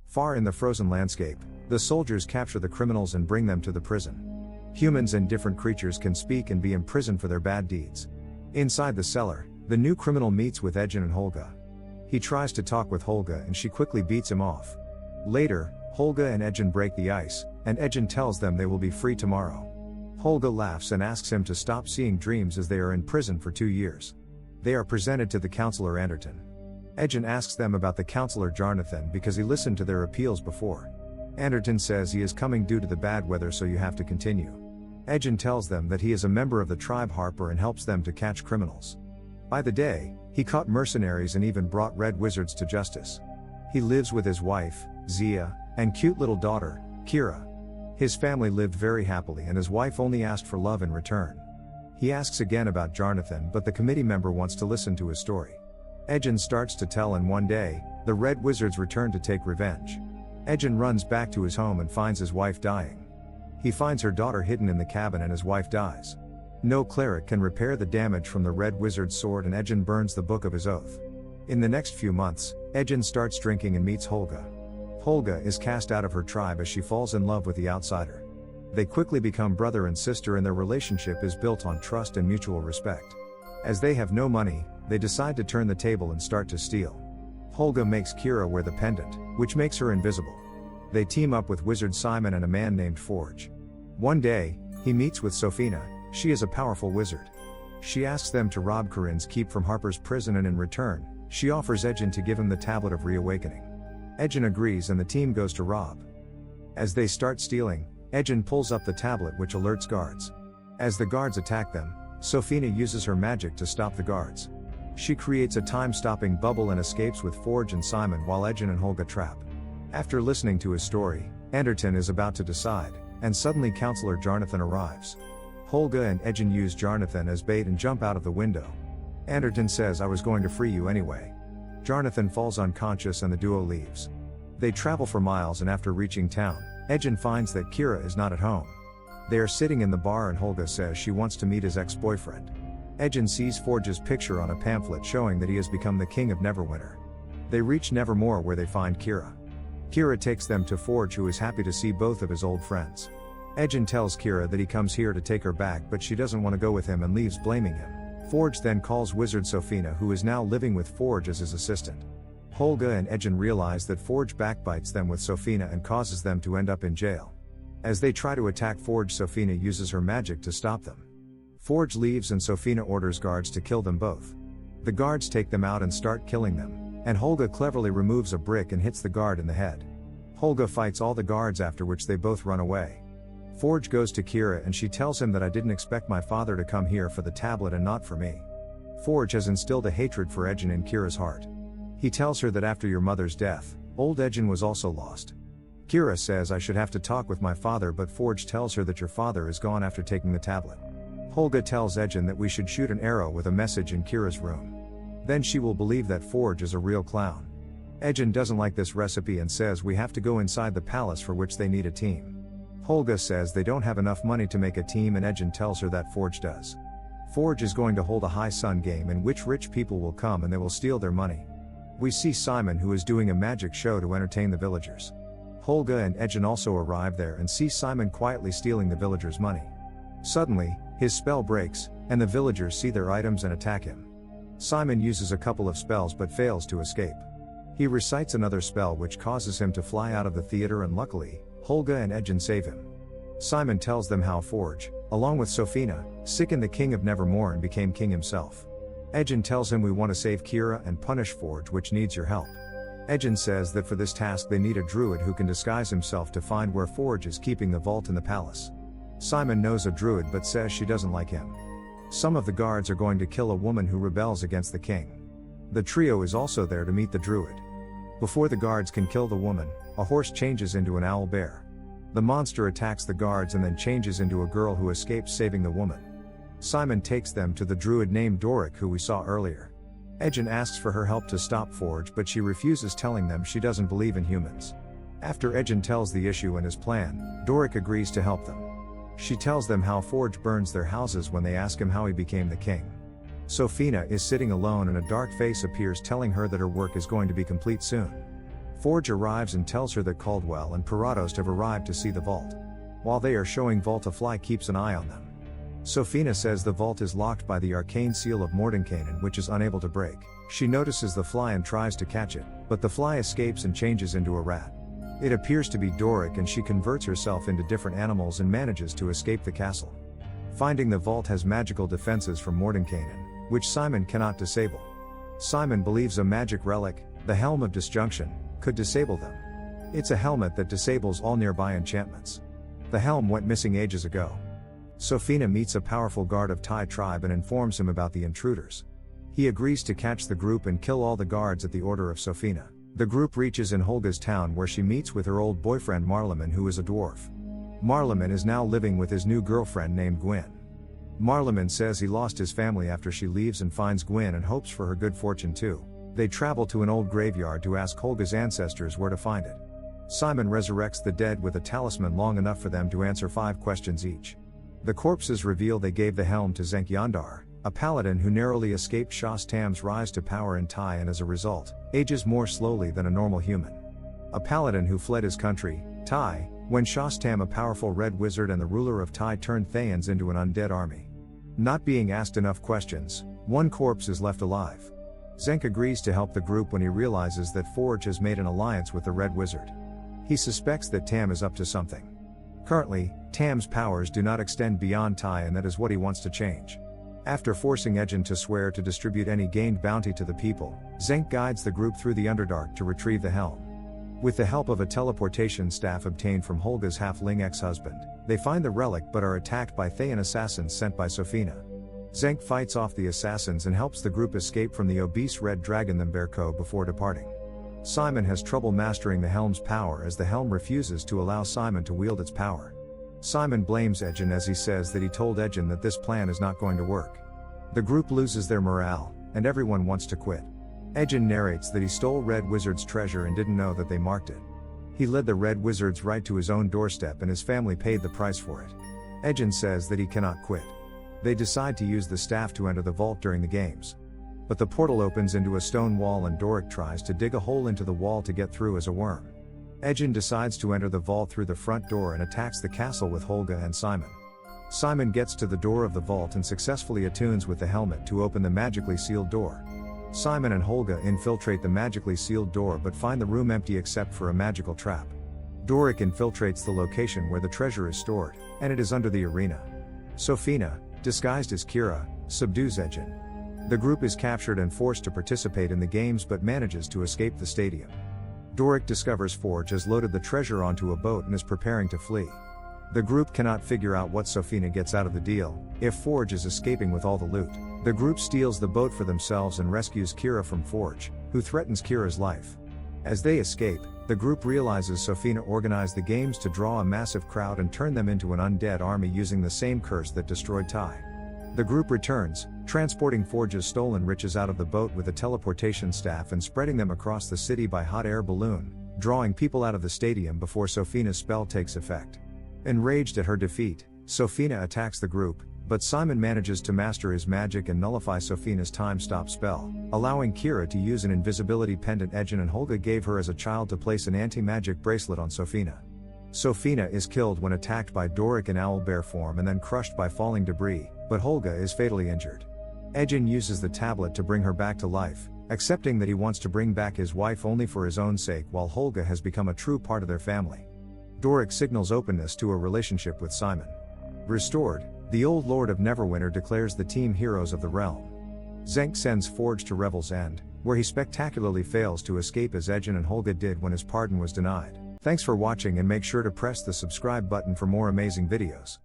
Far in the frozen landscape, the soldiers capture the criminals and bring them to the prison. Humans and different creatures can speak and be imprisoned for their bad deeds. Inside the cellar, the new criminal meets with Ejin and Holga. He tries to talk with Holga and she quickly beats him off. Later, Holga and Ejin break the ice, and Ejin tells them they will be free tomorrow. Holga laughs and asks him to stop seeing dreams as they are in prison for 2 years. They are presented to the counselor Anderton. Ejin asks them about the counselor Jarnathan because he listened to their appeals before. Anderton says he is coming due to the bad weather, so you have to continue. Ejin tells them that he is a member of the tribe Harper and helps them to catch criminals. By the day, he caught mercenaries and even brought red wizards to justice. He lives with his wife, Zia, and cute little daughter, Kira. His family lived very happily and his wife only asked for love in return. He asks again about Jarnathan, but the committee member wants to listen to his story. Ejin starts to tell, and one day, the red wizards return to take revenge. Ejin runs back to his home and finds his wife dying. He finds her daughter hidden in the cabin and his wife dies. No cleric can repair the damage from the red wizard's sword and Ejin burns the book of his oath. In the next few months, Ejin starts drinking and meets Holga. Holga is cast out of her tribe as she falls in love with the outsider. They quickly become brother and sister and their relationship is built on trust and mutual respect. As they have no money, they decide to turn the table and start to steal. Holga makes Kira wear the pendant, which makes her invisible. They team up with Wizard Simon and a man named Forge. One day, he meets with Sofina. She is a powerful wizard. She asks them to rob Corinne's keep from Harper's prison, and in return, she offers Ejin to give him the tablet of reawakening. Ejin agrees and the team goes to rob. As they start stealing, Ejin pulls up the tablet, which alerts guards. As the guards attack them, Sofina uses her magic to stop the guards. She creates a time-stopping bubble and escapes with Forge and Simon while Ejin and Holga trap. After listening to his story, Anderton is about to decide, and suddenly Counselor Jarnathan arrives. Holga and Ejin use Jarnathan as bait and jump out of the window. Anderton says, "I was going to free you anyway." Jarnathan falls unconscious and the duo leaves. They travel for miles and after reaching town, Ejin finds that Kira is not at home. They are sitting in the bar and Holga says she wants to meet his ex-boyfriend. Ejin sees Forge's picture on a pamphlet showing that he has become the king of Neverwinter. They reach Nevermore where they find Kira. Kira takes them to Forge, who is happy to see both of his old friends. Ejin tells Kira that he comes here to take her back, but she doesn't want to go with him and leaves, blaming him. Forge then calls Wizard Sofina, who is now living with Forge as his assistant. Holga and Ejin realize that Forge backbites them with Sofina and causes them to end up in jail. As they try to attack Forge, Sofina uses her magic to stop them. Forge leaves and Sofina orders guards to kill them both. The guards take them out and start killing them, and Holga cleverly removes a brick and hits the guard in the head. Holga fights all the guards, after which they both run away. Forge goes to Kira and she tells him that I didn't expect my father to come here for the tablet and not for me. Forge has instilled a hatred for Ejin in Kira's heart. He tells her that after your mother's death, old Ejin was also lost. Kira says I should have to talk with my father, but Forge tells her that your father is gone after taking the tablet. Holga tells Ejin that we should shoot an arrow with a message in Kira's room. Then she will believe that Forge is a real clown. Ejin doesn't like this recipe and says we have to go inside the palace, for which they need a team. Holga says they don't have enough money to make a team and Ejin tells her that Forge does. Forge is going to hold a high sun game in which rich people will come and they will steal their money. We see Simon, who is doing a magic show to entertain the villagers. Holga and Ejin also arrive there and see Simon quietly stealing the villagers' money. Suddenly, his spell breaks, and the villagers see their items and attack him. Simon uses a couple of spells but fails to escape. He recites another spell which causes him to fly out of the theater, and luckily, Holga and Ejin save him. Simon tells them how Forge, along with Sofina, sickened the king of Nevermore and became king himself. Ejin tells him we want to save Kira and punish Forge, which needs your help. Ejin says that for this task they need a druid who can disguise himself to find where Forge is keeping the vault in the palace. Simon knows a druid but says she doesn't like him. Some of the guards are going to kill a woman who rebels against the king. The trio is also there to meet the druid. Before the guards can kill the woman, a horse changes into an owl bear. The monster attacks the guards and then changes into a girl who escapes, saving the woman. Simon takes them to the druid named Doric, who we saw earlier. Ejin asks for her help to stop Forge, but she refuses, telling them she doesn't believe in humans. After Ejin tells the issue and his plan, Doric agrees to help them. She tells them how Forge burns their houses when they ask him how he became the king. Sofina is sitting alone and a dark face appears, telling her that her work is going to be complete soon. Forge arrives and tells her that Caldwell and Parados have arrived to see the vault. While they are showing vault, a fly keeps an eye on them. Sophina says the vault is locked by the arcane seal of Mordenkainen, which is unable to break. She notices the fly and tries to catch it, but the fly escapes and changes into a rat. It appears to be Doric, and she converts herself into different animals and manages to escape the castle. Finding the vault has magical defenses from Mordenkainen, which Simon cannot disable. Simon believes a magic relic, the Helm of Disjunction, could disable them. It's a helmet that disables all nearby enchantments. The helm went missing ages ago. Sophina meets a powerful guard of Tai tribe and informs him about the intruders. He agrees to catch the group and kill all the guards at the order of Sophina. The group reaches in Holga's town, where she meets with her old boyfriend Marleman, who is a dwarf. Marleman is now living with his new girlfriend named Gwyn. Marleman says he lost his family after she leaves and finds Gwyn and hopes for her good fortune too. They travel to an old graveyard to ask Holga's ancestors where to find it. Simon resurrects the dead with a talisman long enough for them to answer 5 questions each. The corpses reveal they gave the helm to Zenk Yandar, a paladin who narrowly escaped Shas Tam's rise to power in Tai and as a result, ages more slowly than a normal human. A paladin who fled his country, Tai, when Shas Tam, a powerful red wizard and the ruler of Tai, turned Thayans into an undead army. Not being asked enough questions, 1 corpse is left alive. Zenk agrees to help the group when he realizes that Forge has made an alliance with the red wizard. He suspects that Tam is up to something. Currently, Tam's powers do not extend beyond Tai, and that is what he wants to change. After forcing Ejin to swear to distribute any gained bounty to the people, Zenk guides the group through the Underdark to retrieve the helm. With the help of a teleportation staff obtained from Holga's halfling ex-husband, they find the relic but are attacked by Thayan assassins sent by Sophina. Zenk fights off the assassins and helps the group escape from the obese red dragon Themberko before departing. Simon has trouble mastering the helm's power, as the helm refuses to allow Simon to wield its power. Simon blames Ejin, as he says that he told Ejin that this plan is not going to work. The group loses their morale, and everyone wants to quit. Ejin narrates that he stole Red Wizard's treasure and didn't know that they marked it. He led the Red Wizards right to his own doorstep, and his family paid the price for it. Ejin says that he cannot quit. They decide to use the staff to enter the vault during the games. But the portal opens into a stone wall, and Doric tries to dig a hole into the wall to get through as a worm. Ejin decides to enter the vault through the front door and attacks the castle with Holga and Simon. Simon gets to the door of the vault and successfully attunes with the helmet to open the magically sealed door. Simon and Holga infiltrate the magically sealed door but find the room empty except for a magical trap. Doric infiltrates the location where the treasure is stored, and it is under the arena. Sophina, disguised as Kira, subdues Ejin. The group is captured and forced to participate in the games but manages to escape the stadium. Doric discovers Forge has loaded the treasure onto a boat and is preparing to flee. The group cannot figure out what Sophina gets out of the deal, if Forge is escaping with all the loot. The group steals the boat for themselves and rescues Kira from Forge, who threatens Kira's life. As they escape, the group realizes Sophina organized the games to draw a massive crowd and turn them into an undead army using the same curse that destroyed Tai. The group returns, transporting Forge's stolen riches out of the boat with a teleportation staff and spreading them across the city by hot air balloon, drawing people out of the stadium before Sophina's spell takes effect. Enraged at her defeat, Sophina attacks the group, but Simon manages to master his magic and nullify Sophina's time-stop spell, allowing Kira to use an invisibility pendant Ejin and Holga gave her as a child to place an anti-magic bracelet on Sophina. Sophina is killed when attacked by Doric in owlbear form and then crushed by falling debris, but Holga is fatally injured. Ejin uses the tablet to bring her back to life, accepting that he wants to bring back his wife only for his own sake, while Holga has become a true part of their family. Doric signals openness to a relationship with Simon. Restored, the old Lord of Neverwinter declares the team heroes of the realm. Zenk sends Forge to Revel's End, where he spectacularly fails to escape as Ejin and Holga did when his pardon was denied. Thanks for watching, and make sure to press the subscribe button for more amazing videos.